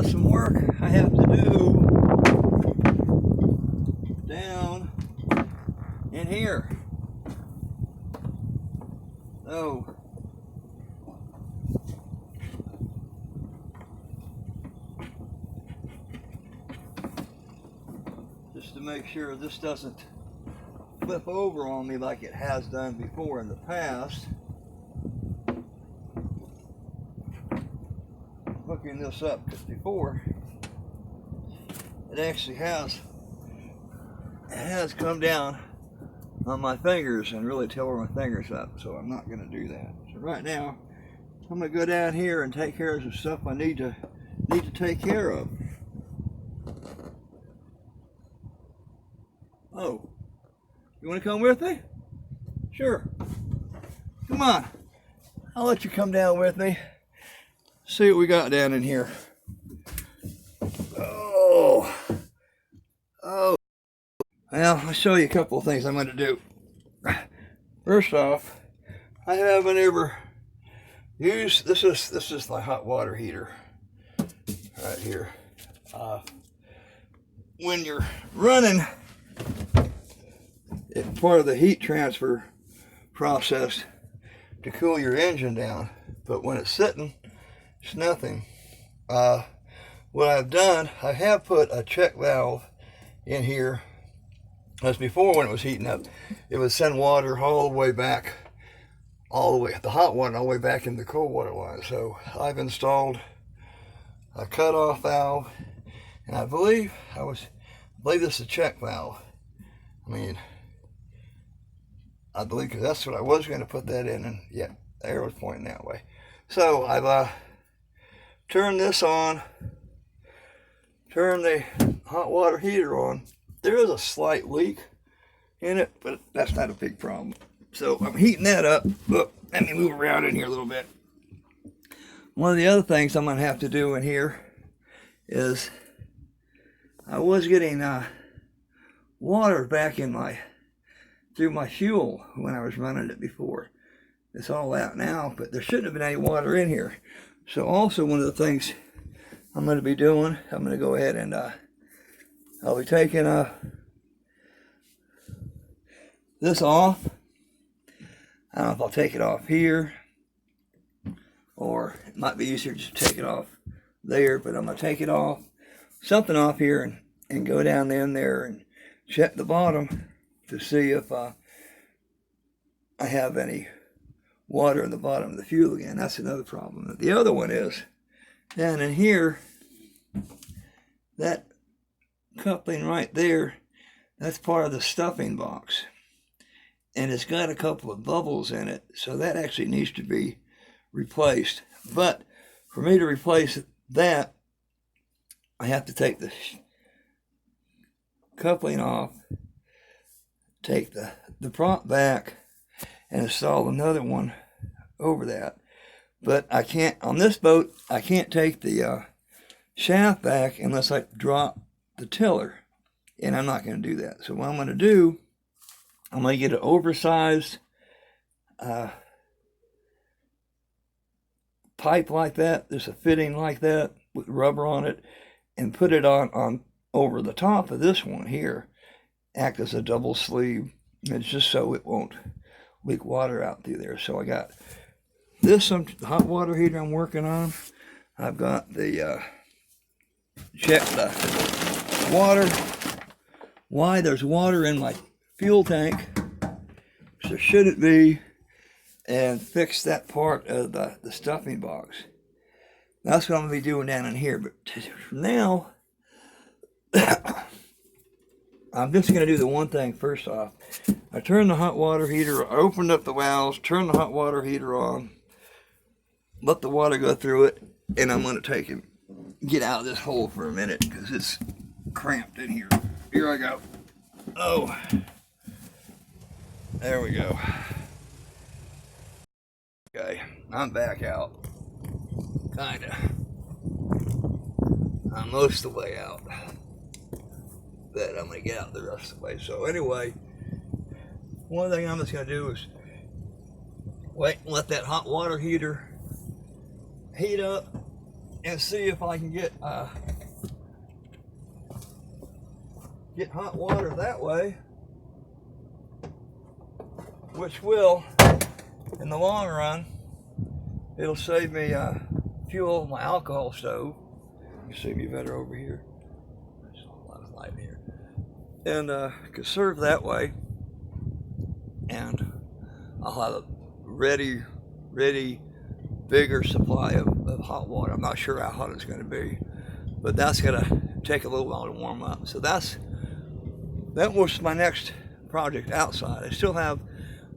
got some work I have to do down in here. So just to make sure this doesn't flip over on me like it has done before in the past, hooking this up, because before it actually has come down on my fingers and really tore my fingers up, so I'm not going to do that. So right now I'm going to go down here and take care of some stuff I need to take care of. Oh, you want to come with me? Sure. Come on. I'll let you come down with me. See what we got down in here. Oh. Well, I'll show you a couple of things I'm going to do. First off, I haven't ever used, this is my hot water heater right here. When you're running, it's part of the heat transfer process to cool your engine down, but when it's sitting, it's nothing. What I've done, I have put a check valve in here. As before, when it was heating up, it would send water all the way back, the hot water all the way back in the cold water line. So I've installed a cutoff valve, and I believe this is a check valve. I believe, because that's what I was going to put that in, and yeah, the arrow's pointing that way. So I've turned this on, turned the hot water heater on. There is a slight leak in it, but that's not a big problem. So I'm heating that up. Look, let me move around in here a little bit. One of the other things I'm going to have to do in here is I was getting water back in through my fuel when I was running it before. It's all out now, but there shouldn't have been any water in here. So also one of the things I'm going to be doing, I'm going to go ahead and I'll be taking this off. I don't know if I'll take it off here, or it might be easier just to take it off there, but I'm going to take it off, something off here, and go down in there and check the bottom to see if I have any water in the bottom of the fuel again. That's another problem. The other one is down in here, that coupling right there, that's part of the stuffing box, and it's got a couple of bubbles in it, so that actually needs to be replaced. But for me to replace that, I have to take the coupling off, take the prop back, and install another one over that. But I can't, on this boat, I can't take the shaft back unless I drop the tiller, and I'm not going to do that. So what I'm going to do, I'm going to get an oversized pipe like that. There's a fitting like that with rubber on it, and put it on over the top of this one here, act as a double sleeve. It's just so it won't leak water out through there. So I got this hot water heater I'm working on. I've got the check the water, why there's water in my fuel tank, which there shouldn't be, and fix that part of the stuffing box. That's what I'm going to be doing down in here. But for now, I'm just going to do the one thing first off. I turned the hot water heater, I opened up the valves, turned the hot water heater on, let the water go through it, and I'm going to take it, get out of this hole for a minute because it's cramped in here. Here I go. Oh, there we go. Okay, I'm back out. Kinda. I'm most of the way out. But I'm gonna get out the rest of the way. So anyway, one thing I'm just gonna do is wait and let that hot water heater heat up, and see if I can get hot water that way, which will, in the long run, it'll save me fuel my alcohol stove. You see me better over here. There's a lot of light here, and conserve that way. And I'll have a ready, bigger supply of hot water. I'm not sure how hot it's going to be, but that's going to take a little while to warm up. So that was my next project outside. I still have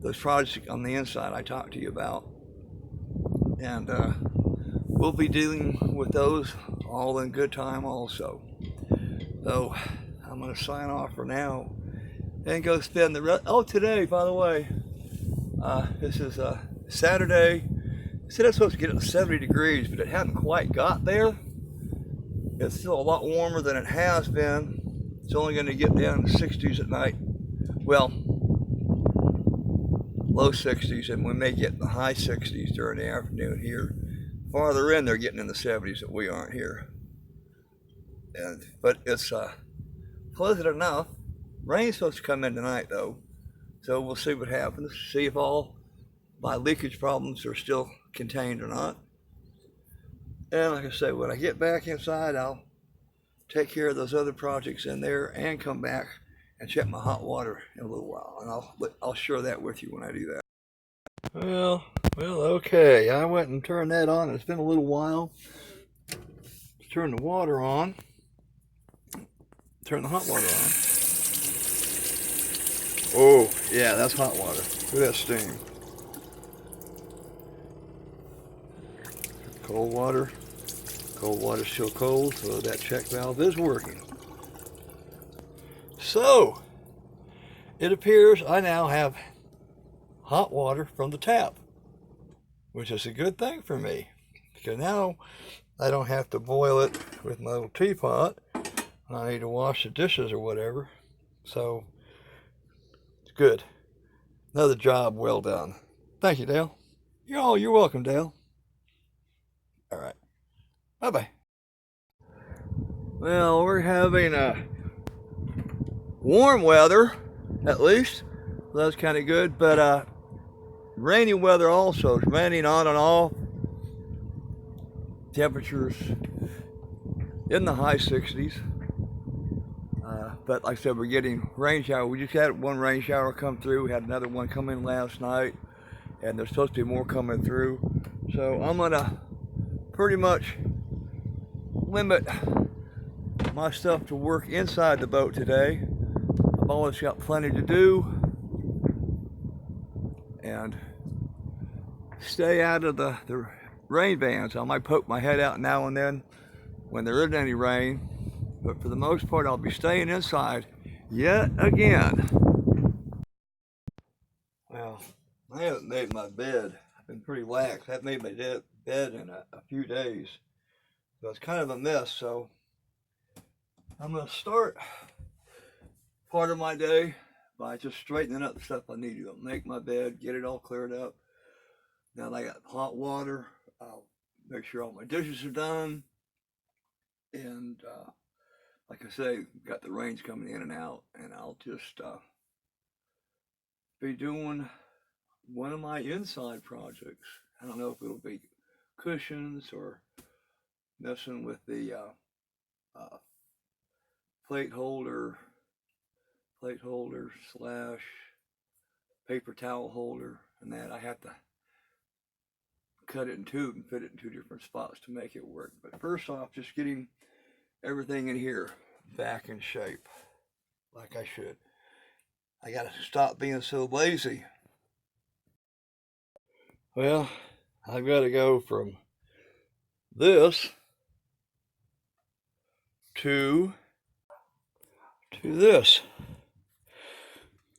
those projects on the inside I talked to you about, and we'll be dealing with those all in good time also. So I'm going to sign off for now and go spend the rest. Oh, today, by the way, this is Saturday. I said it's supposed to get up to 70 degrees, but it hadn't quite got there. It's still a lot warmer than it has been. It's only going to get down to 60s at night. Well, low 60s, and we may get in the high 60s during the afternoon here. Farther in, they're getting in the 70s that we aren't here. But it's pleasant enough. Rain's supposed to come in tonight, though, so we'll see what happens. See if all my leakage problems are still contained or not. And like I say, when I get back inside, I'll take care of those other projects in there and come back and check my hot water in a little while, and I'll share that with you when I do that. Well, okay. I went and turned that on. It's been a little while. Turn the water on. Turn the hot water on. Oh, yeah, that's hot water. Look at that steam. Cold water. Cold water's still cold, so that check valve is working. So, it appears I now have hot water from the tap, which is a good thing for me, because now I don't have to boil it with my little teapot. I need to wash the dishes or whatever. So, it's good. Another job well done. Thank you, Dale. You're welcome, Dale. All right. Bye-bye. Well, we're having warm weather, at least. That's kind of good, but rainy weather also. It's raining on and off. Temperatures in the high 60s. But like I said, we're getting rain shower. We just had one rain shower come through. We had another one come in last night, and there's supposed to be more coming through. So I'm gonna pretty much limit my stuff to work inside the boat today. I've always got plenty to do, and stay out of the rain bands. I might poke my head out now and then when there isn't any rain, but for the most part I'll be staying inside yet again. Well, I haven't made my bed. I've been pretty lax. I haven't made my bed in a few days, so it's kind of a mess. So I'm going to start part of my day by just straightening up the stuff I need to. Make my bed, get it all cleared up. Now that I got hot water, I'll make sure all my dishes are done. And like I say, got the rains coming in and out, and I'll just be doing one of my inside projects. I don't know if it'll be cushions or messing with the plate holder slash paper towel holder, and that I have to cut it in two and fit it in two different spots to make it work. But first off, just getting everything in here back in shape like I should. I gotta stop being so lazy. Well, I've got to go from this to this,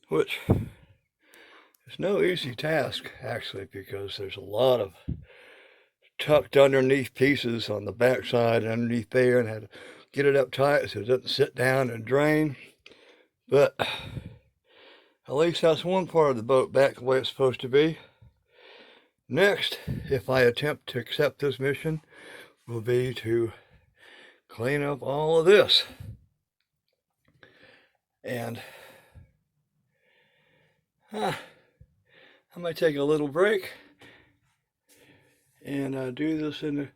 which is no easy task actually, because there's a lot of tucked underneath pieces on the backside and underneath there, and I had to get it up tight so it doesn't sit down and drain. But at least that's one part of the boat back the way it's supposed to be. Next, if I attempt to accept this mission, will be to clean up all of this. And I might take a little break and do this in a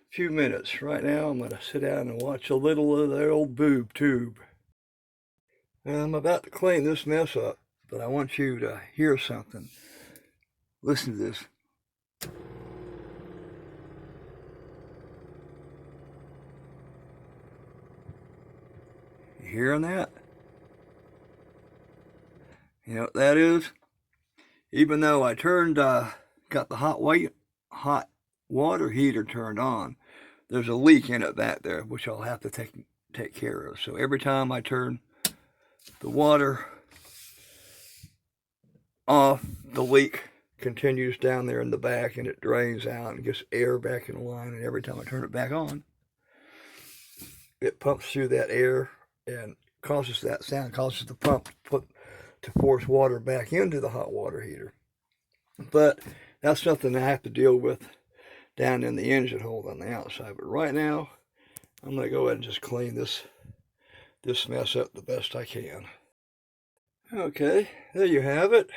few minutes. Right now I'm going to sit down and watch a little of the old boob tube. And I'm about to clean this mess up, but I want you to hear something. Listen to this. You hearing that? You know what that is? Even though I got the hot water heater turned on, there's a leak in it back there, which I'll have to take care of. So every time I turn the water off, the leak continues down there in the back, and it drains out and gets air back in the line. And every time I turn it back on, it pumps through that air and causes that sound, causes the pump to force water back into the hot water heater. But that's something I have to deal with down in the engine hole on the outside. But right now, I'm going to go ahead and just clean this mess up the best I can. Okay, there you have it.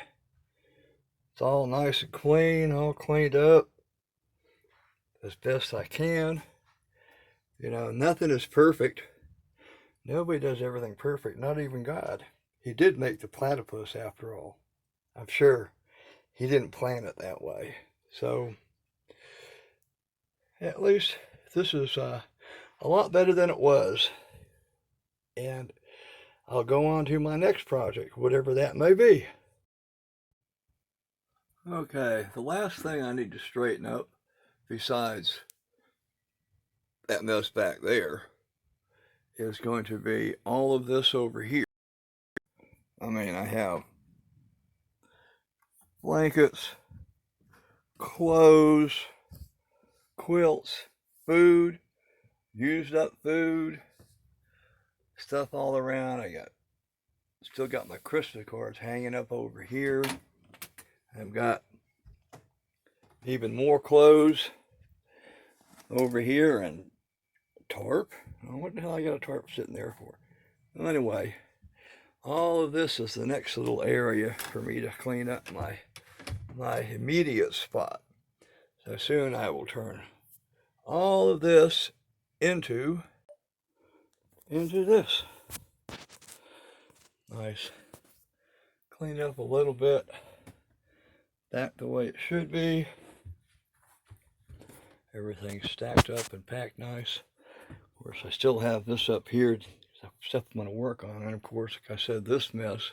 It's all nice and clean, all cleaned up as best I can. You know, nothing is perfect. Nobody does everything perfect, not even God. He did make the platypus after all. I'm sure he didn't plan it that way. So, at least this is a lot better than it was. And I'll go on to my next project, whatever that may be. Okay, the last thing I need to straighten up, besides that mess back there, is going to be all of this over here. I mean, I have blankets, clothes, quilts, food, used up food, stuff all around. Still got my Christmas cards hanging up over here. I've got even more clothes over here and a tarp. Oh, what the hell I got a tarp sitting there for? Well, anyway, all of this is the next little area for me to clean up my immediate spot. So soon I will turn all of this into this. Nice. Clean up a little bit. Back the way it should be. Everything's stacked up and packed nice. Of course, I still have this up here, stuff I'm going to work on. And of course, like I said, this mess,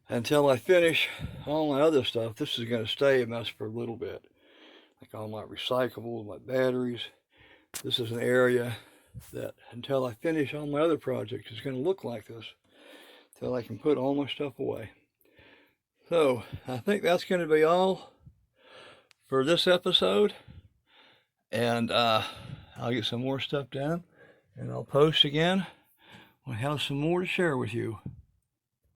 until I finish all my other stuff, this is going to stay a mess for a little bit. Like all my recyclables, my batteries. This is an area that, until I finish all my other projects, is going to look like this. Until I can put all my stuff away. So, I think that's going to be all for this episode. And I'll get some more stuff done, and I'll post again. I'll have some more to share with you.